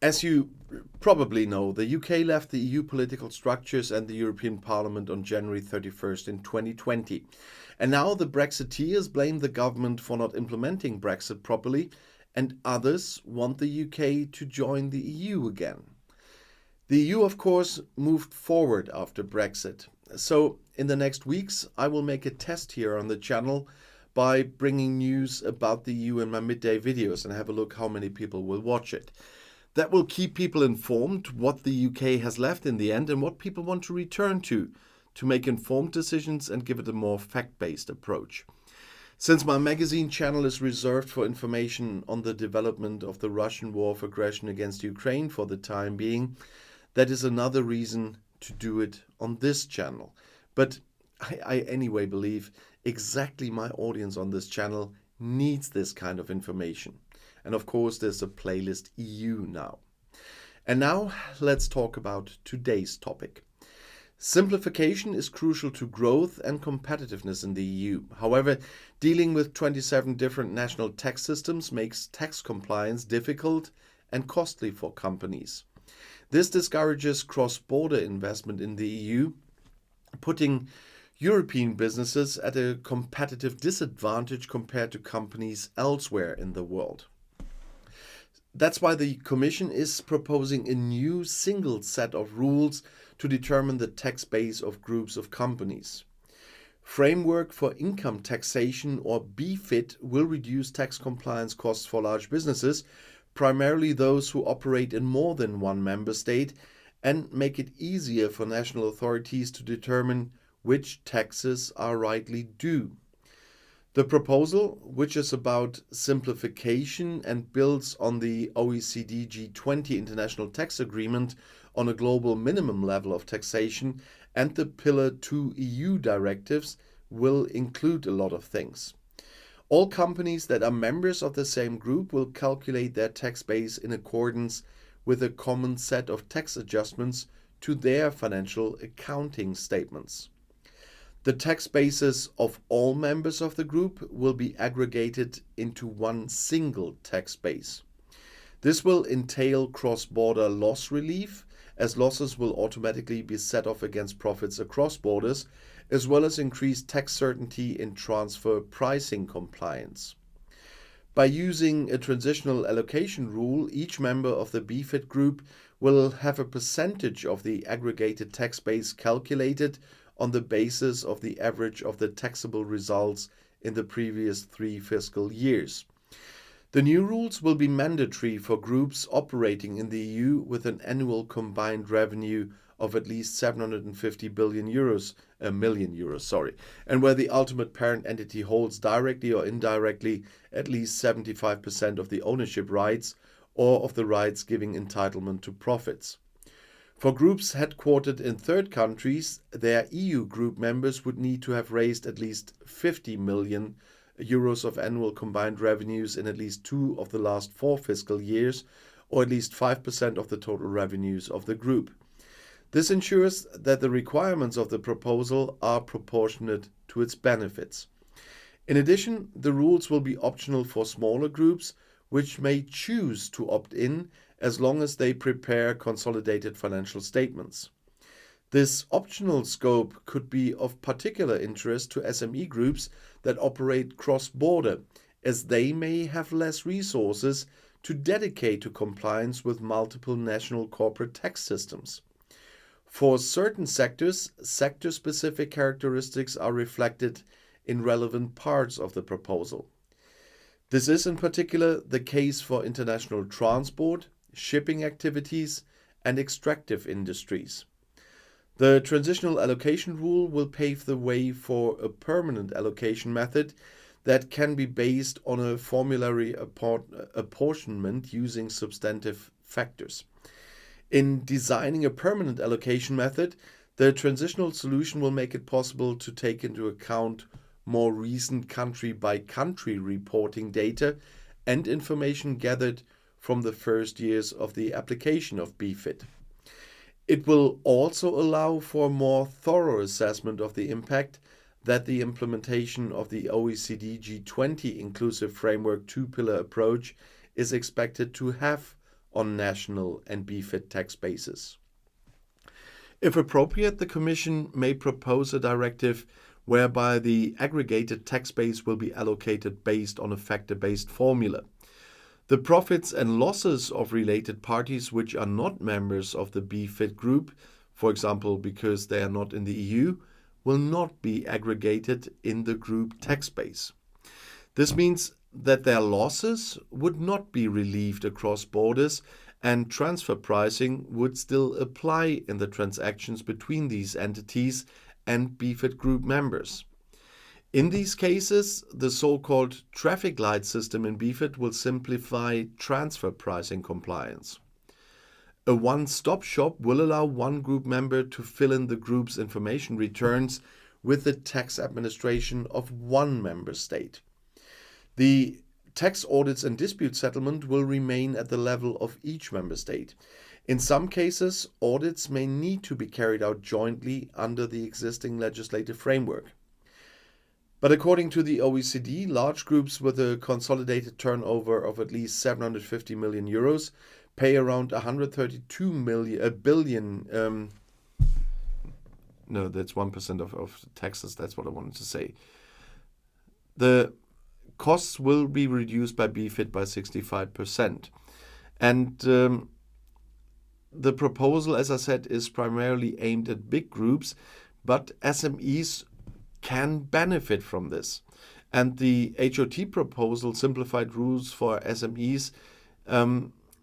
As you probably know, the UK left the EU political structures and the European Parliament on January 31st in 2020. And now the Brexiteers blame the government for not implementing Brexit properly, and others want the UK to join the EU again. The EU, of course, moved forward after Brexit. So in the next weeks, I will make a test here on the channel by bringing news about the EU in my midday videos and have a look how many people will watch it. That will keep people informed what the UK has left in the end and what people want to return to make informed decisions and give it a more fact-based approach. Since my magazine channel is reserved for information on the development of the Russian war of aggression against Ukraine for the time being, that is another reason to do it on this channel. But I anyway believe exactly my audience on this channel needs this kind of information. And of course, there's a playlist EU now. And now let's talk about today's topic. Simplification is crucial to growth and competitiveness in the EU. However, dealing with 27 different national tax systems makes tax compliance difficult and costly for companies. This discourages cross-border investment in the EU, putting European businesses at a competitive disadvantage compared to companies elsewhere in the world. That's why the Commission is proposing a new single set of rules to determine the tax base of groups of companies. Framework for Income Taxation, or BEFIT, will reduce tax compliance costs for large businesses, primarily those who operate in more than one member state, and make it easier for national authorities to determine which taxes are rightly due. The proposal, which is about simplification and builds on the OECD G20 International Tax Agreement on a global minimum level of taxation and the Pillar 2 EU directives, will include a lot of things. All companies that are members of the same group will calculate their tax base in accordance with a common set of tax adjustments to their financial accounting statements. The tax bases of all members of the group will be aggregated into one single tax base. This will entail cross-border loss relief, as losses will automatically be set off against profits across borders, as well as increased tax certainty in transfer pricing compliance. By using a transitional allocation rule, each member of the BEFIT group will have a percentage of the aggregated tax base calculated on the basis of the average of the taxable results in the previous 3 fiscal years. The new rules will be mandatory for groups operating in the EU with an annual combined revenue of at least 750 million euros, and where the ultimate parent entity holds directly or indirectly at least 75% of the ownership rights or of the rights giving entitlement to profits. For groups headquartered in third countries, their EU group members would need to have raised at least 50 million euros of annual combined revenues in at least 2 of the last 4 fiscal years, or at least 5% of the total revenues of the group. This ensures that the requirements of the proposal are proportionate to its benefits. In addition, the rules will be optional for smaller groups, which may choose to opt in as long as they prepare consolidated financial statements. This optional scope could be of particular interest to SME groups that operate cross-border, as they may have less resources to dedicate to compliance with multiple national corporate tax systems. For certain sectors, sector-specific characteristics are reflected in relevant parts of the proposal. This is in particular the case for international transport, shipping activities, and extractive industries. The transitional allocation rule will pave the way for a permanent allocation method that can be based on a formulary apportionment using substantive factors. In designing a permanent allocation method, the transitional solution will make it possible to take into account more recent country-by-country reporting data and information gathered from the first years of the application of BEFIT. It will also allow for more thorough assessment of the impact that the implementation of the OECD G20 Inclusive Framework two-pillar approach is expected to have on national and BEFIT tax bases. If appropriate, the Commission may propose a directive whereby the aggregated tax base will be allocated based on a factor-based formula. The profits and losses of related parties which are not members of the BEFIT group, for example because they are not in the EU, will not be aggregated in the group tax base. This means that their losses would not be relieved across borders, and transfer pricing would still apply in the transactions between these entities and BEFIT group members. In these cases, the so-called traffic light system in BEFIT will simplify transfer pricing compliance. A one-stop shop will allow one group member to fill in the group's information returns with the tax administration of one member state. The tax audits and dispute settlement will remain at the level of each member state. In some cases, audits may need to be carried out jointly under the existing legislative framework. But according to the OECD, large groups with a consolidated turnover of at least 750 million euros pay around 132 billion. No, that's 1% of taxes. That's what I wanted to say. The costs will be reduced by BEFIT by 65%. And the proposal, as I said, is primarily aimed at big groups, but SMEs can benefit from this. And the HOT proposal, Simplified Rules for SMEs,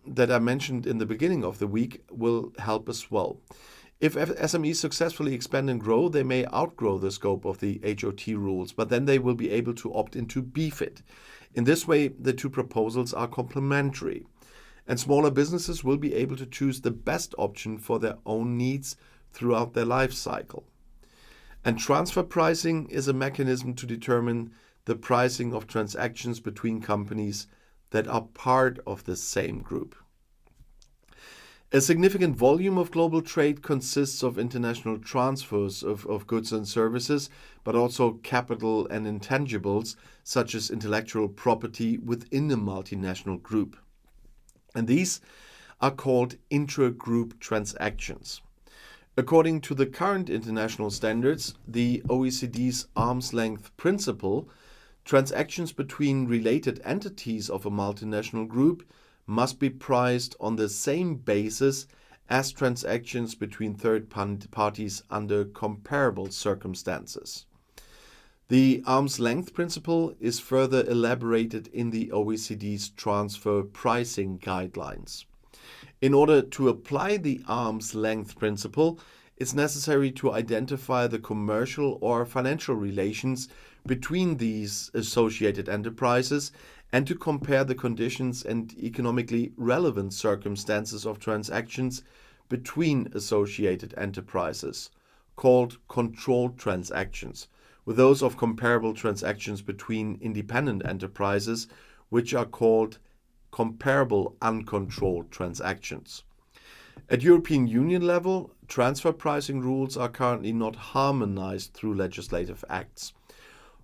that I mentioned in the beginning of the week, will help as well. If SMEs successfully expand and grow, they may outgrow the scope of the HOT rules, but then they will be able to opt into BEFIT. In this way, the two proposals are complementary, and smaller businesses will be able to choose the best option for their own needs throughout their life cycle. And transfer pricing is a mechanism to determine the pricing of transactions between companies that are part of the same group. A significant volume of global trade consists of international transfers of goods and services, but also capital and intangibles, such as intellectual property within a multinational group. And these are called intra-group transactions. According to the current international standards, the OECD's arm's length principle, transactions between related entities of a multinational group must be priced on the same basis as transactions between third parties under comparable circumstances. The arm's length principle is further elaborated in the OECD's transfer pricing guidelines. In order to apply the arm's length principle, it's necessary to identify the commercial or financial relations between these associated enterprises and to compare the conditions and economically relevant circumstances of transactions between associated enterprises, called controlled transactions, with those of comparable transactions between independent enterprises, which are called comparable uncontrolled transactions. At European Union level, transfer pricing rules are currently not harmonized through legislative acts.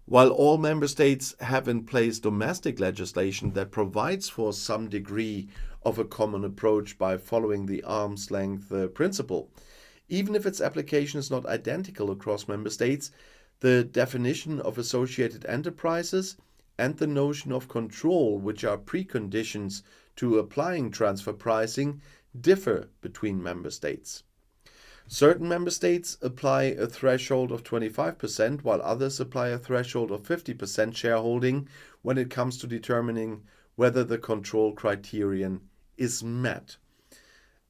While all member states have in place domestic legislation that provides for some degree of a common approach by following the arm's length principle, even if its application is not identical across member states, the definition of associated enterprises and the notion of control, which are preconditions to applying transfer pricing, differ between member states. Certain member states apply a threshold of 25%, while others apply a threshold of 50% shareholding when it comes to determining whether the control criterion is met.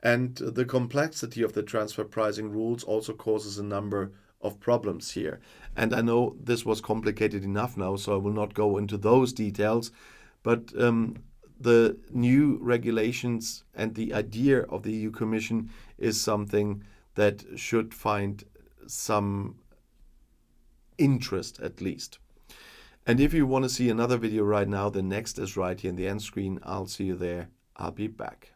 And the complexity of the transfer pricing rules also causes a number of problems here. And I know this was complicated enough now, so I will not go into those details, but the new regulations and the idea of the EU Commission is something that should find some interest at least. And if you want to see another video right now, the next is right here in the end screen. I'll see you there. I'll be back.